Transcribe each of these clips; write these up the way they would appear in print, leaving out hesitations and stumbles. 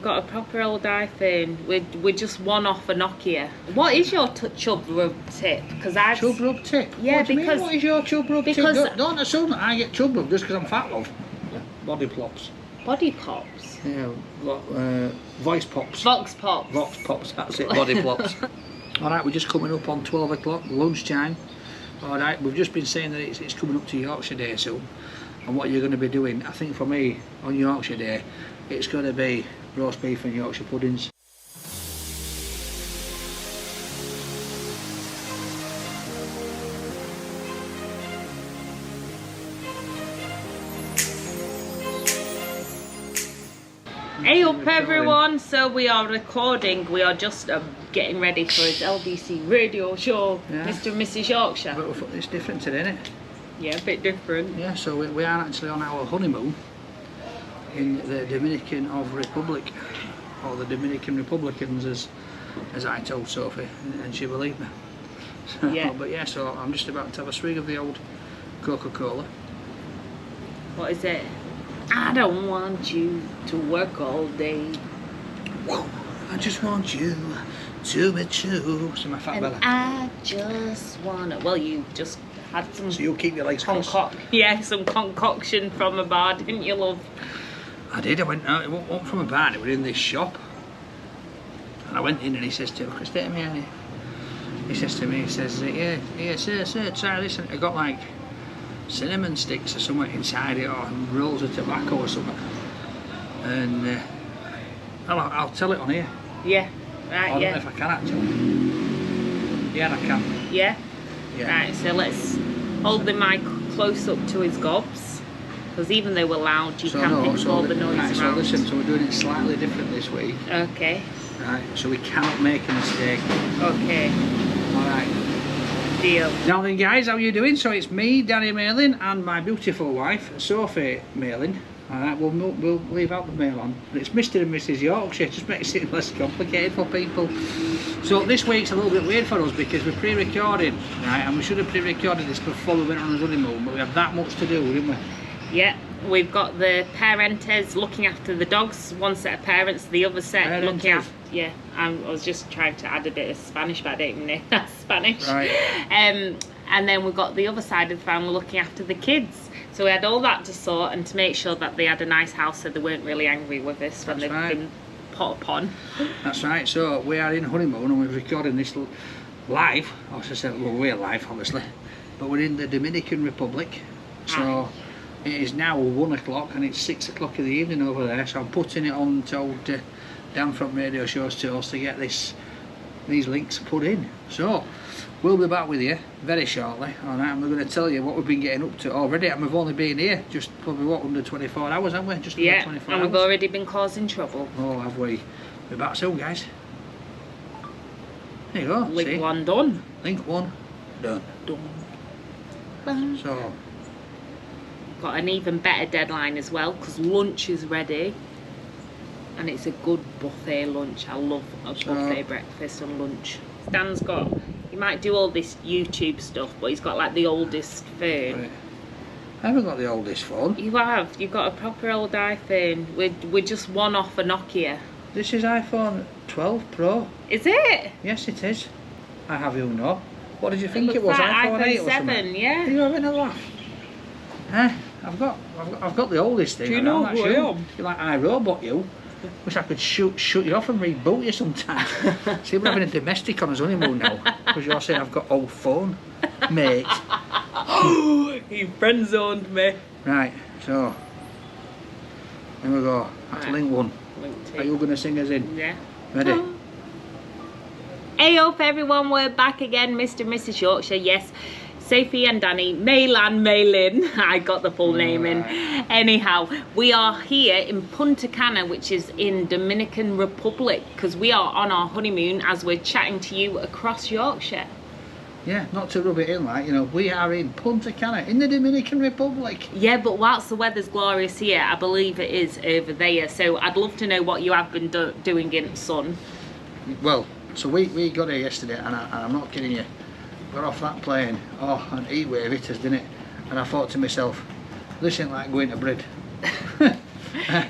Got a proper old iPhone. We're just one off a Nokia. What is your Chub rub tip? Because I Chub rub tip? Yeah, what do you because mean? What is your Chub rub because tip? Don't assume that I get Chub rub just because I'm fat, love. Body plops. Body pops. Yeah, voice pops. Vox pops. Vox pops. That's it. Body plops. All right, we're just coming up on 12 o'clock lunchtime. All right, we've just been saying that it's coming up to Yorkshire Day soon, and what you're going to be doing, I think for me on Yorkshire Day, it's going to be roast beef and Yorkshire puddings. Hey up everyone, so we are recording, we are just getting ready for his LDC Radio show, yeah. Mr Mrs Yorkshire. But it's different today, isn't it? Yeah, a bit different. Yeah, so we are actually on our honeymoon in the Dominican Republic, or the Dominican Republicans as I told Sophie, and she believed me. So, yeah. But yeah, so I'm just about to have a swig of the old Coca-Cola. What is it? I don't want you to work all day. I just want you to be true. So my fat belly. I just wanna. Well, you just had some. So you keep your legs crossed. Yeah, some concoction from a bar, didn't you, love? I did. I went out. It wasn't from a bar. It was in this shop. And I went in, and he says to me, he says to me, yeah, sir, try this. And I got like cinnamon sticks or something inside it, or rolls of tobacco or something, and I'll tell it on here. Yeah, right. I don't know if I can actually. Yeah, I can. Yeah. Right, so let's hold the mic close up to his gobs, because even though we're loud, you can't pick all the noise around. So listen, so we're doing it slightly different this week. Okay. Right, so we cannot make a mistake. Okay. All right. Deal. Now then guys, how are you doing? So it's me, Danny Malin, and my beautiful wife, Sophie Malin. Alright, we'll leave out the mail on. But it's Mr and Mrs Yorkshire, just makes it less complicated for people. So this week's a little bit weird for us because we're pre-recording, right? And we should have pre-recorded this before we went on a honeymoon, but we have that much to do, didn't we? Yeah, we've got the parentes looking after the dogs, one set of parents, the other set looking after. Yeah, I was just trying to add a bit of Spanish, but I don't even know that's Spanish. Right. And then we've got the other side of the family looking after the kids. So we had all that to sort and to make sure that they had a nice house, so they weren't really angry with us when they've been put upon. That's right. So we are in honeymoon and we're recording this live. I should say, well, we're live, obviously, but we're in the Dominican Republic. So it is now 1 o'clock and it's 6 o'clock in the evening over there. So I'm putting it on to old down from Radio Show's tools to get these links put in. So we'll be back with you very shortly. Alright, and we're going to tell you what we've been getting up to already, and we've only been here just probably what, under 24 hours, haven't we? Just under 24 and hours. We've already been causing trouble. Oh, have we? We're back soon, guys. There you go. Link 1 done. Link 1 done. Done. So got an even better deadline as well, because lunch is ready. And it's a good buffet lunch. I love a buffet breakfast and lunch. Stan's got, he might do all this YouTube stuff, but he's got like the oldest phone. Right. I haven't got the oldest phone. You have. You've got a proper old iPhone. We're just one off a Nokia. This is iPhone 12 Pro. Is it? Yes, it is. I have you know. What did you think it was? Like iPhone 8 or 7, something? yeah. Are you having a laugh? I've got the oldest thing. Do you know who I am? You're like iRobot, you. Wish I could shut you off and reboot you sometimes. See, we're having a domestic on his honeymoon now because you're saying I've got old phone, mate. He friend zoned me. Right, so here we go. That's link 1. Link 2. Are you going to sing us in? Yeah. Ready? Hey up everyone, we're back again, Mr and Mrs Yorkshire. Yes, Sophie and Danny, Malin, I got the full name in. Anyhow, we are here in Punta Cana, which is in Dominican Republic, because we are on our honeymoon as we're chatting to you across Yorkshire. Yeah, not to rub it in, like, you know, we are in Punta Cana in the Dominican Republic. Yeah, but whilst the weather's glorious here, I believe it is over there. So I'd love to know what you have been doing in the sun. Well, so we got here yesterday, and I'm not kidding you. Got off that plane, an heat wave hit us, didn't it? And I thought to myself, this ain't like going to Brid.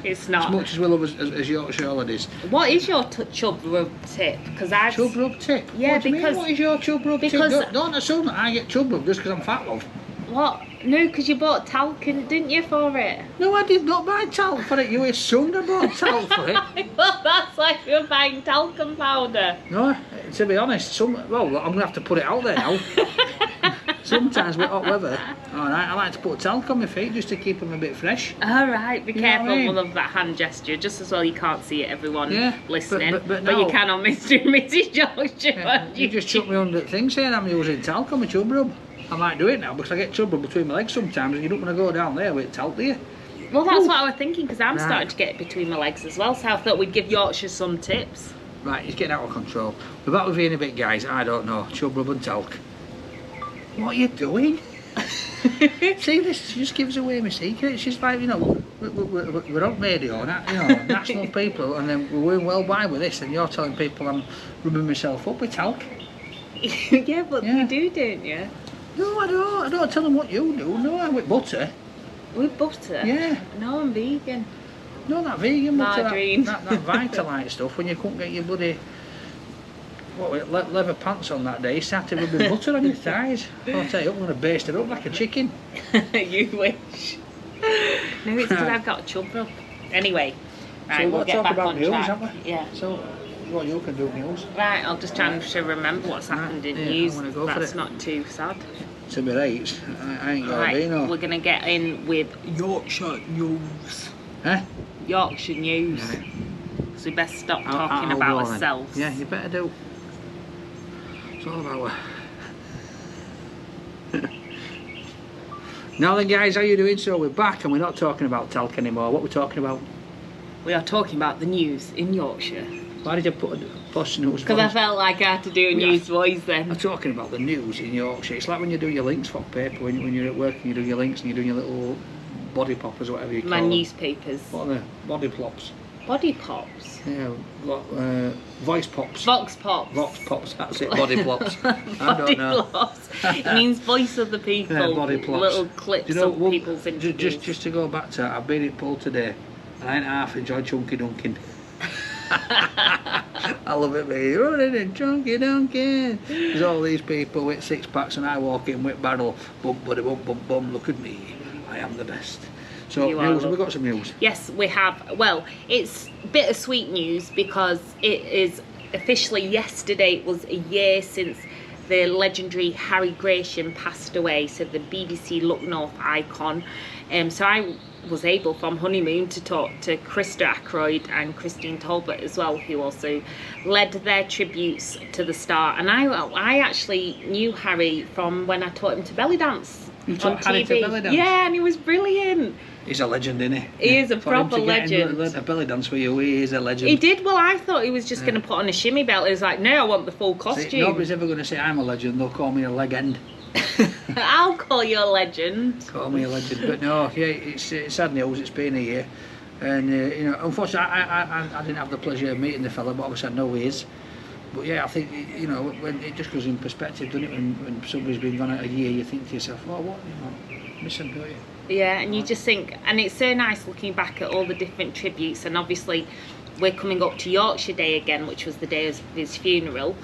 It's not. As much as we love as Yorkshire holidays. What is your chub rub tip? Because I've... Chub rub tip? Yeah, what do you because... mean, what is your chub rub tip? Don't assume that I get chub rub just because I'm fat, love. What? No, because you bought talc, didn't you, for it? No, I did not buy talc for it. You assumed I bought talc for it. Well, that's like you're buying talcum powder. No, to be honest, well, I'm going to have to put it out there now. Sometimes with hot weather, alright, I like to put talc on my feet just to keep them a bit fresh. Alright, be careful what I mean? of that hand gesture, just as well you can't see it, everyone listening. But you can on Mr and Mrs Yorkshire. Yeah, you just chuck me under the thing saying I'm using talc on my chub rub. I might do it now because I get chub rub between my legs sometimes and you don't want to go down there with talc, do you? Well, that's what I was thinking because I'm starting to get it between my legs as well, so I thought we'd give Yorkshire some tips. Right, it's getting out of control. We're back with you in a bit, guys. I don't know. Chub rub and talc. What are you doing? See, this just gives away my secret. It's just like, you know, we're on radio, you know, national people, and then we're going well by with this, and you're telling people I'm rubbing myself up with talc. Yeah, but you do, don't you? No, I don't. I don't tell them what you do. No, I'm with butter. With butter? Yeah. No, I'm vegan. No, that vegan butter. Margarine. That Vitalite stuff, when you couldn't get your bloody leather pants on that day, you started rubbing butter on your thighs. I'll tell you, I'm going to baste it up like a chicken. You wish. No, it's because I've got a chub rub. Anyway, right, so we'll get back on news, track. haven't we? Yeah. So, what you can do news. Right, I'll just try to remember what's happened in news. I'm go That's for it. Not too sad. To be right, I ain't got Right, to be, no. we're going to get in with Yorkshire news. Huh? Yorkshire news. Right. So we best stop talking I'll about go ourselves. Then. Yeah, you better do. It's all about Now then, guys, how you doing? So we're back and we're not talking about talc anymore. What we're talking about? We are talking about the news in Yorkshire. Why did you put a posh news? Because I felt like I had to do a news voice then. I'm talking about the news in Yorkshire. It's like when you do your links for paper, when you're at work and you do your links and you're doing your little body poppers or whatever you call My them. newspapers. What are they? Body plops. Body pops? Yeah, voice pops. Vox pops. Vox pops, that's it, body plops. I Body don't know. plops. It means voice of the people. Yeah, body plops. Little clips of people's interviews. Just to go back to that, I've been at Pool today and I ain't half enjoyed chunky dunking. I love it, mate. Running in chunky dunking. There's all these people with six packs and I walk in with barrel. Bum, buddy, bum, bum, bum. Look at me. I am the best. So, news, have we got some news? Yes, we have. Well, it's bittersweet news because it is officially yesterday, it was a year since the legendary Harry Gration passed away, so the BBC Look North icon. So I was able from Honeymoon to talk to Krista Ackroyd and Christine Talbot as well, who also led their tributes to the star. And I actually knew Harry from when I taught him to belly dance You on taught Harry TV. to belly dance? Yeah, and he was brilliant. He's a legend, isn't he? He is a For him proper to get legend. learn a belly dance with you, he is a legend. He did. Well, I thought he was just going to put on a shimmy belt. He was like, no, I want the full costume. See, nobody's ever going to say I'm a legend, they'll call me a leg end. I'll call you a legend. Call me a legend. But no, yeah, it's sad news, it's been a year. And, you know, unfortunately, I didn't have the pleasure of meeting the fella, but obviously I know he is. But yeah, I think, you know, when it just goes in perspective, doesn't it? When somebody's been gone a year, you think to yourself, oh, what, you know, miss him, don't you? Yeah, and you just think, and it's so nice looking back at all the different tributes, and obviously we're coming up to Yorkshire Day again, which was the day of his funeral.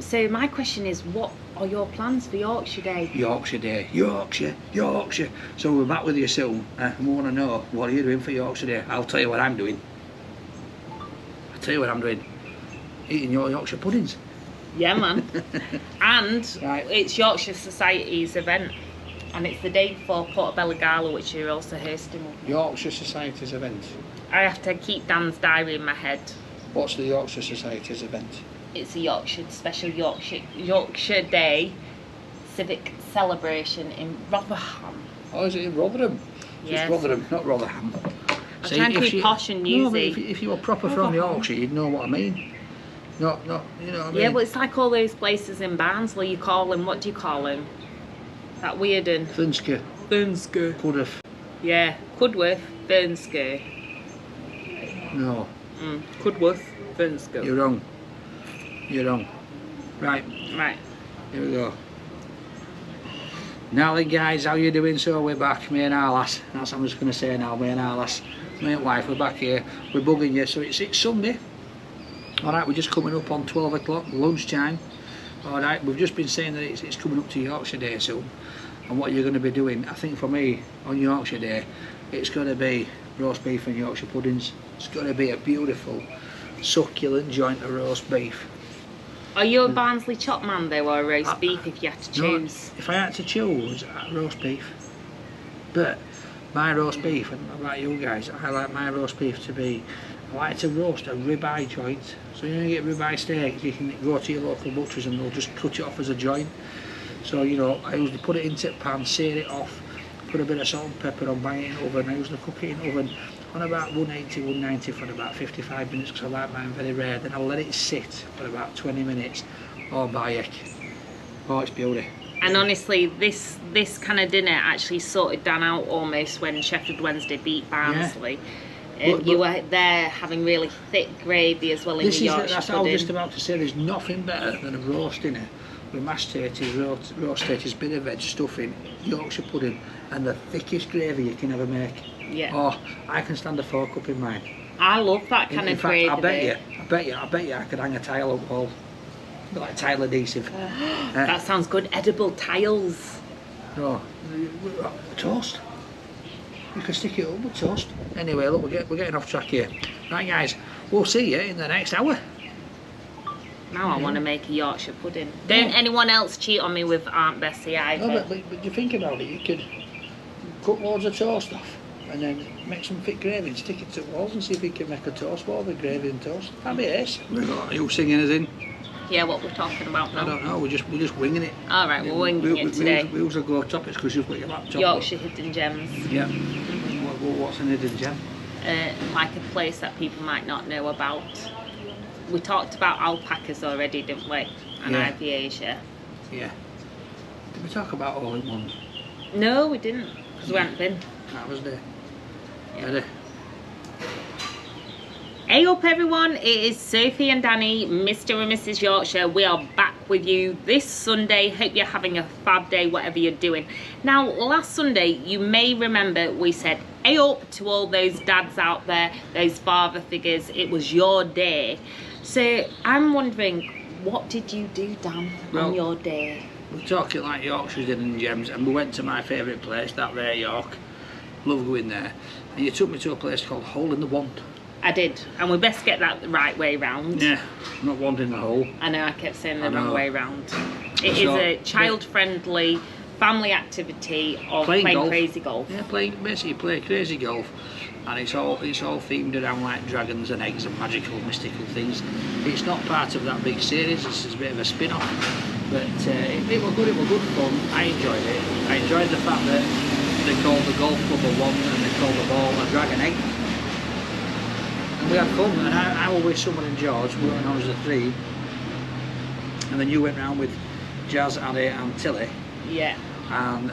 So my question is, what are your plans for Yorkshire Day? Yorkshire Day, Yorkshire. So we're back with you soon, and we want to know, what are you doing for Yorkshire Day? I'll tell you what I'm doing. Eating your Yorkshire puddings. Yeah, man. And Right. it's Yorkshire Society's event, and it's the day before Portobello Gala, which you're also hosting. Yorkshire Society's event. I have to keep Dan's diary in my head. What's the Yorkshire Society's event? It's a special Yorkshire Day civic celebration in Rotherham. Oh, is it in Rotherham? Yes. It's Rotherham, not Rotherham. I'm trying to be posh and newsy. No, but if you were proper from Yorkshire, you'd know what I mean. Not, you know what I mean? Yeah, but it's like all those places in Barnsley, you call them, what do you call them? That weird and... Thunske. Cudworth. Yeah, Cudworth, Thunske. No. Cudworth, Thunske. You're wrong. Right, Right. here we go. Now then, guys, how you doing? So we're back, me and our lass. That's what I'm just going to say now, me and our lass. me and wife, we're back here, we're bugging you. So it's Sunday. Alright, we're just coming up on 12 o'clock, lunchtime. Alright, we've just been saying that it's coming up to Yorkshire Day soon. And what you're going to be doing, I think for me, on Yorkshire Day, it's going to be roast beef and Yorkshire puddings. It's going to be a beautiful, succulent joint of roast beef. Are you a Barnsley chop man though, or a roast beef if you had to choose? No, if I had to choose, roast beef. But my roast beef, and like you guys, I like my roast beef to be, I like to roast a ribeye joint. So you get ribeye steaks, you can go to your local butchers and they'll just cut it off as a joint. So you know, I usually put it into the pan, sear it off, put a bit of salt and pepper on, bang it in the oven. I usually cook it in the oven on about 180, 190 for about 55 minutes because I like mine very rare. Then I'll let it sit for about 20 minutes. Oh, bayek. Oh, it's beauty. And honestly, this kind of dinner actually sorted Dan out almost when Sheffield Wednesday beat Barnsley. Yeah. You were there having really thick gravy as well in the Yorkshire That's pudding. what I was just about to say. There's nothing better than a roast dinner with mashed potatoes, roast potatoes, bit of veg, stuffing, Yorkshire pudding, and the thickest gravy you can ever make. Yeah. Oh, I can stand a 4 cup in mine. I love that kind of gravy. I bet you I could hang a tile up the wall. Like tile adhesive. That sounds good. Edible tiles. No, toast. You can stick it up with toast. Anyway, look, we're getting off track here. Right, guys, we'll see you in the next hour. Now I want to make a Yorkshire pudding. Don't anyone else cheat on me with Aunt Bessie either. No, but you think about it, you could cut loads of toast off and then make some thick gravy and stick it to the walls and see if you can make a toast ball with gravy and toast. That'd be ace. Are you singing us in? Yeah, what we're talking about now? I don't know, we're just winging it. Alright, we're winging it today. We also go topics because you've got your laptop. Yorkshire hidden gems. Yeah. What's an hidden gem? Like a place that people might not know about. We talked about alpacas already, didn't we? And Ivy Asia. Yeah. Did we talk about all in one? No, we didn't, because we hadn't been. That was there. Yeah. Hey up everyone, it is Sophie and Danny, Mr and Mrs Yorkshire. We are back with you this Sunday. Hope you're having a fab day, whatever you're doing. Now, last Sunday, you may remember we said, hey up to all those dads out there, those father figures, it was your day. So, I'm wondering, what did you do, Dan, on your day? We're talking like Yorkshire's hidden gems, and we went to my favourite place, that there York. Love going there. And you took me to a place called Hole in the Wand. I did, and we best get that the right way round. Yeah, not wanting the hole. I know, I kept saying the wrong way round. It is a child-friendly family activity of playing crazy golf. Yeah, basically play crazy golf, and it's all themed around like dragons and eggs and magical, mystical things. It's not part of that big series. This is a bit of a spin-off, but it was good. It was good fun. I enjoyed it. I enjoyed the fact that they called the golf club a wand and they called the ball a dragon egg. We had fun, and I was with someone in George when I was a 3, and then you went round with Jazz, Addy and Tilly. Yeah. And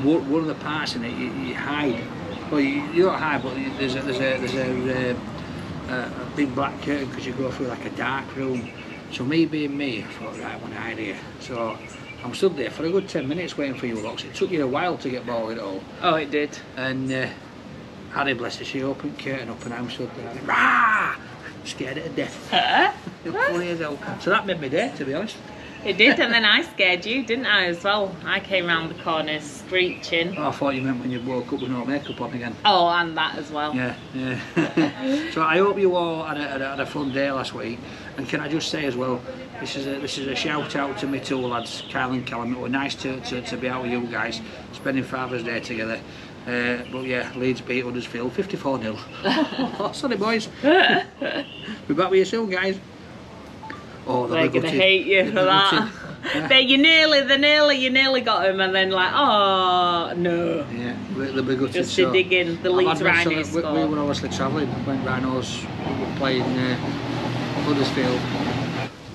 one of the parts in it, you hide. Well, you don't hide, but there's a big black curtain because you go through like a dark room. So me being me, I thought, right, I want to hide here. So I'm stood there for a good 10 minutes waiting for you lots. It took you a while to get ball it all. Oh, it did. And Harry, bless her, she opened the curtain up and I'm stood there, rah! Scared her to death. Funny as hell. So that made me day, to be honest. It did, and then I scared you, didn't I, as well? I came round the corner screeching. Oh, I thought you meant when you woke up with no makeup on again. Oh, and that as well. Yeah. So I hope you all had a fun day last week. And can I just say as well, this is a shout out to my two lads, Kyle and Callum. It was nice to be out with you guys, spending Father's Day together. But yeah, Leeds beat Huddersfield 54-0. Oh, sorry boys. We're back with you soon, guys. Oh, they're gonna hate you for that. Yeah. You nearly got him, and then like, oh no. Yeah, they'll be gutted. Just to dig in the Leeds Rhinos. We were obviously travelling when Rhinos were playing Huddersfield.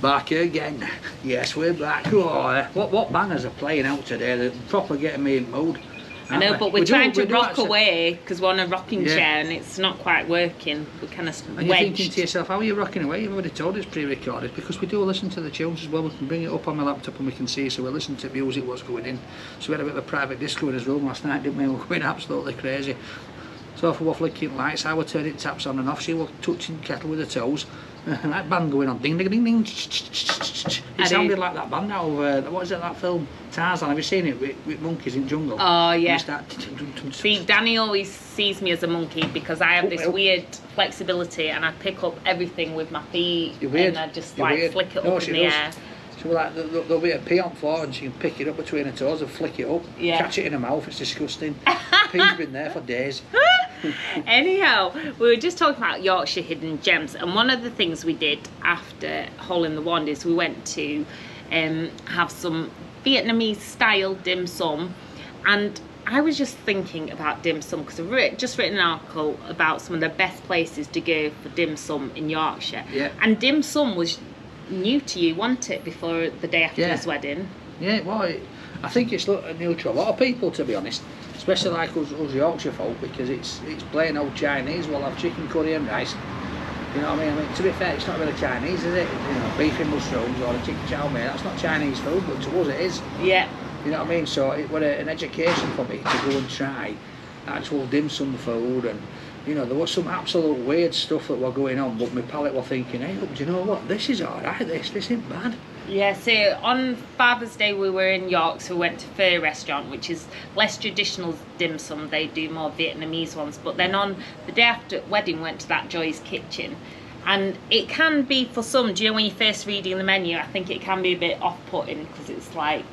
Back again. Yes, we're back. Oh, what bangers are playing out today? They're proper getting me in mood. I know, but we're trying to rock away because we're on a rocking chair and it's not quite working. We're kind of wedged. And you're thinking to yourself, how are you rocking away? You've already told it's pre-recorded, because we do listen to the tunes as well. We can bring it up on my laptop and we can see, so we listen to music, what's going in. So we had a bit of a private disco in his room last night, didn't we? We were going absolutely crazy. Sophie was flicking lights, I was turning taps on and off, she was touching kettle with her toes. That band going on, ding ding ding ding. It sounded like that band out of, what is it, that film? Tarzan, have you seen it, with monkeys in jungle? Oh yeah. See, Danny always sees me as a monkey because I have this weird flexibility and I pick up everything with my feet and I just like flick it up in the air. So like, there'll be a pea on the floor and she can pick it up between her toes and flick it up, catch it in her mouth, it's disgusting. Pea's been there for days. Anyhow, we were just talking about Yorkshire hidden gems, and one of the things we did after Hole in the Wand is we went to have some Vietnamese style dim sum, and I was just thinking about dim sum because I've just written an article about some of the best places to go for dim sum in Yorkshire. Yeah. And dim sum was new to you, wasn't it, before the day after his wedding? Yeah, well, I think it's new to a lot of people, to be honest, especially like us Yorkshire folk, because it's plain old Chinese. We'll have chicken curry and rice, you know what I mean? To be fair, it's not really Chinese, is it? You know, beef and mushrooms or a chicken chow mein, that's not Chinese food, but to us it is. Yeah. You know what I mean? So it was an education for me to go and try actual dim sum food, and you know, there was some absolute weird stuff that were going on, but my palate were thinking, hey, look, do you know what? This is alright, this isn't bad. Yeah, so on Father's Day we were in York, so we went to Pho restaurant, which is less traditional dim sum, they do more Vietnamese ones, but then on the day after wedding went to that Joy's Kitchen, and it can be, for some, do you know when you're first reading the menu, I think it can be a bit off-putting because it's like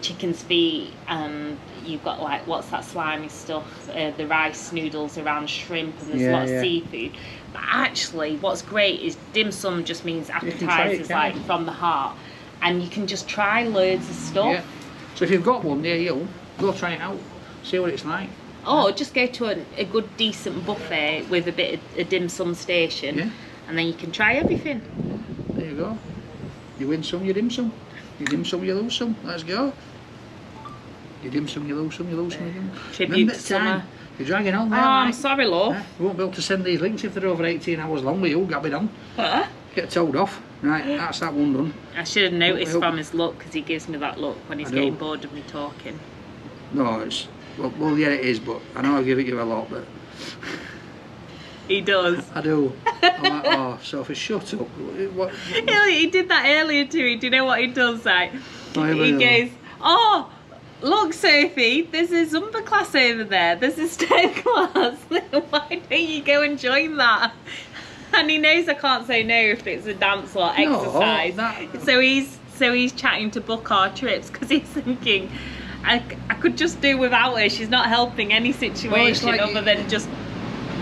chicken's feet and you've got like, what's that slimy stuff, the rice noodles around shrimp, and there's a lot of seafood. But actually what's great is dim sum just means appetizers, like from the heart, and you can just try loads of stuff. Yeah. So if you've got one near you, go try it out, see what it's like. Or just go to a good decent buffet with a bit of a dim sum station, and then you can try everything. There you go. You win some, you dim some. You dim some, you lose some. Let's go. You dim some, you lose some, you lose some. You tribute to summer. You're dragging on there. Oh, I'm sorry, love. We won't be able to send these links if they're over 18 hours long with you, gabbing on. Get told off. Right, that's that one done. I should have noticed from his look, because he gives me that look when he's getting bored of me talking. No, it's... Well, yeah, it is, but I know I give it you a lot, but... He does. I do. I'm like, oh, Sophie, shut up. What? He did that earlier to me. Do you know what he does? Like, he goes, oh, look, Sophie, there's a Zumba class over there. There's a step class. Why don't you go and join that? And he knows I can't say no if it's a dance or exercise. So he's chatting to book our trips because he's thinking, I could just do without her. She's not helping any situation other than just...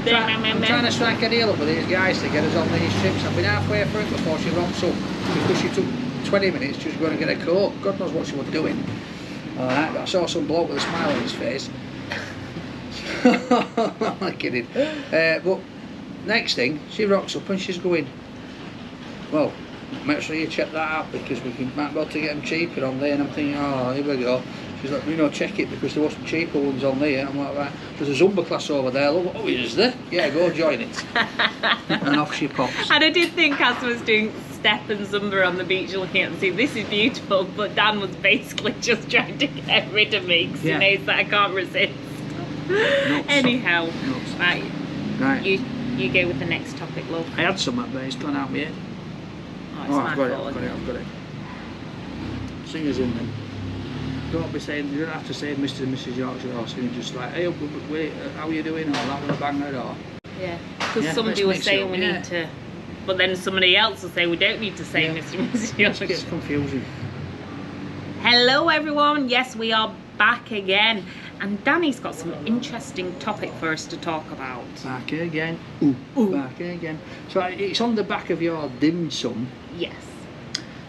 I'm trying to strike a deal up with these guys to get us on these trips. I've been halfway through it before she rocks up because she took 20 minutes just going to get a coat. God knows what she was doing. Alright, I saw some bloke with a smile on his face. I'm not kidding. But next thing, she rocks up and she's going, well, make sure you check that out because we might be able to get them cheaper on there. And I'm thinking, oh, here we go. She's like, you know, check it because there was some cheaper ones on there. I'm like, right, there's a Zumba class over there. Look, oh, is there? Yeah, go join it. And off she pops. And I did think as I was doing step and Zumba on the beach looking at and saying, this is beautiful, but Dan was basically just trying to get rid of me because he knows that I can't resist. Nuts. Anyhow, Nuts. Right. You go with the next topic, love. I had some up there, it's gone out my head. I've got it. Singers in then. Don't be saying, you don't have to say Mr Mrs Yorkshire or something, just like, hey, wait, how are you doing, or that with a banger, or... Yeah, because somebody will say we need to, but then somebody else will say we don't need to say Mr Mrs Yorkshire. It gets confusing. Hello everyone, yes, we are back again, and Danny's got some interesting topic for us to talk about. Back again. Ooh. Back again. So it's on the back of your dim sum. Yes.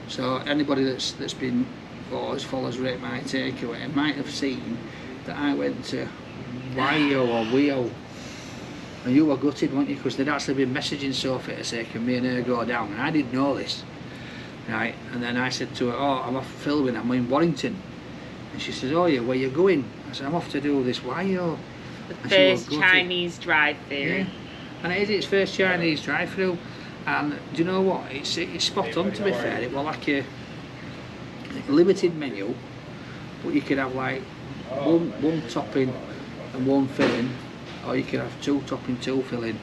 So anybody that's been or as follows Rate My Takeaway might have seen that I went to YO or WIO, and you were gutted, weren't you, because they'd actually been messaging Sophie to say can me and her go down, and I didn't know this, right? And then I said to her, oh, I'm off filming, I'm in Warrington, and she says, oh yeah, where you going? I said, I'm off to do this YO. The first Chinese drive-through. Yeah, and it is its first Chinese drive-through, and do you know what, it's spot on, to be fair. It was like a limited menu, but you could have like one topping and one filling, or you could have 2 topping, 2 filling,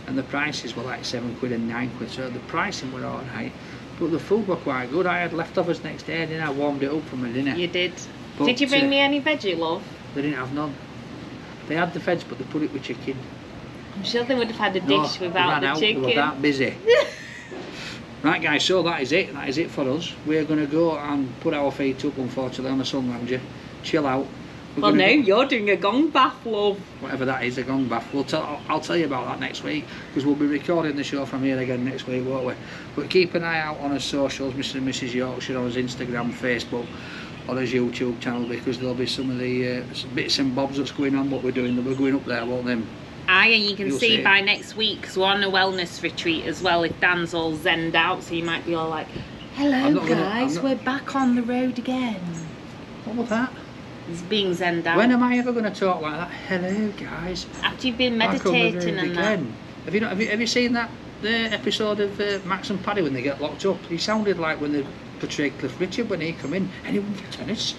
and the prices were like £7 and £9, so the pricing were alright, but the food were quite good. I had leftovers next day, didn't I? Warmed it up for my dinner. You did. But, did you bring me any veggie, love? They didn't have none. They had the veg, but they put it with chicken. I'm sure they would have had a dish without the chicken. They were that busy. Right guys, so that is it for us. We're going to go and put our feet up, unfortunately, on the sun lounger, chill out. Well, no, you're doing a gong bath, love. Whatever that is, a gong bath. I'll tell you about that next week, because we'll be recording the show from here again next week, won't we? But keep an eye out on our socials, Mr and Mrs Yorkshire, on his Instagram, Facebook, or his YouTube channel, because there'll be some of the bits and bobs that's going on, what we're doing. We're going up there, won't they? Aye, and you can see by next week, because we're on a wellness retreat as well, if Dan's all zenned out, so you might be all like, hello guys, we're back on the road again. What was that? He's being zenned out. When am I ever going to talk like that? Hello guys. After you've been meditating and that. Have you seen that episode of Max and Paddy when they get locked up? He sounded like when they portrayed Cliff Richard when he come in. Anyone for tennis?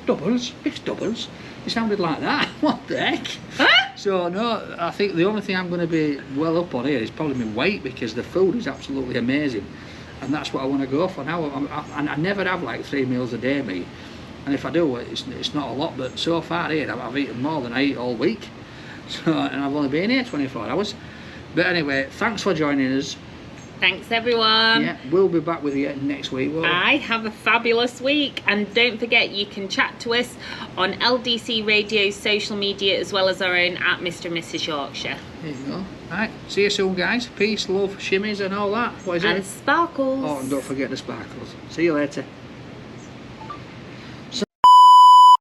Doubles? It's doubles. He sounded like that. What the heck? Huh? So no, I think the only thing I'm going to be well up on here is probably my weight, because the food is absolutely amazing, and that's what I want to go for now. I never have like 3 meals a day, me. And if I do, it's not a lot, but so far here I've eaten more than I eat all week. So, and I've only been here 24 hours. But anyway, thanks for joining us. Thanks everyone. Yeah, we'll be back with you next week, won't we? I have a fabulous week, and don't forget you can chat to us on LDC Radio's social media, as well as our own at Mr and Mrs Yorkshire. There you go. Right, see you soon guys. Peace, love, shimmies and all that. What is it? And sparkles. Oh, and don't forget the sparkles. See you later.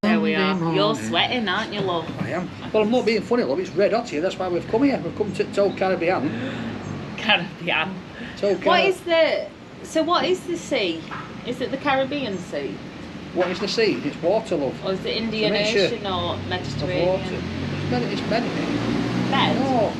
There we are. You're sweating, aren't you, love? I am. Well, I'm not being funny, love. It's red hot here. That's why we've come here. We've come to Toad Caribbean. Caribbean. What is the... So what is the sea? Is it the Caribbean Sea? What is the sea? It's water, love. Or is it Indian Ocean or Mediterranean? It's Mediterranean. Med? No.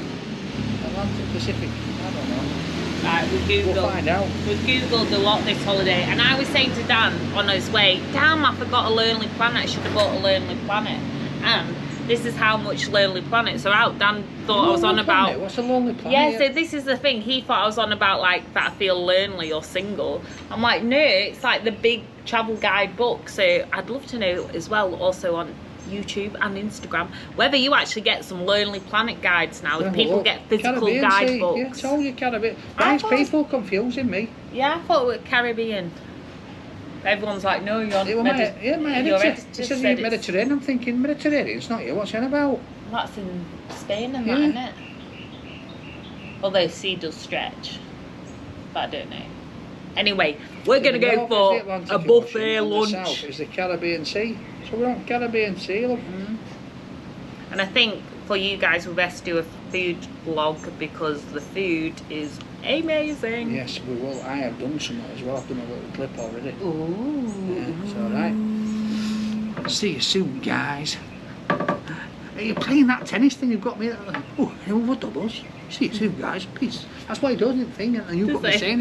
Atlantic Pacific. I don't know. Right, We'll find out. We've googled a lot this holiday, and I was saying to Dan on his way, damn, I forgot a Lonely Planet. I should have bought a Lonely Planet. And this is how much Lonely Planet. So out, Dan thought I was on about. What's a Lonely Planet? Yeah, so this is the thing. He thought I was on about like that I feel lonely or single. I'm like, no, it's like the big travel guide book. So I'd love to know as well, also on YouTube and Instagram, whether you actually get some Lonely Planet guides now. If people get physical guidebooks. Yeah, told you Caribbean. Why is people confusing me? Yeah, I thought it was Caribbean. Everyone's like, no, you're It says Mediterranean. I'm thinking Mediterranean. It's not you. What's it about? That's in Spain and that, isn't it? Although sea does stretch, but I don't know. Anyway, we're going to go for a buffet lunch. The south is the Caribbean Sea. So we're on Caribbean Sea, love. And I think for you guys, we'll best do a food vlog, because the food is amazing. Yes, we will. I have done some as well. I've done a little clip already. Ooh. Yeah, it's alright. See you soon, guys. Are you playing that tennis thing you've got me? Oh, over doubles. See you soon, guys. Peace. That's what he does in the thing, and you've got me saying it.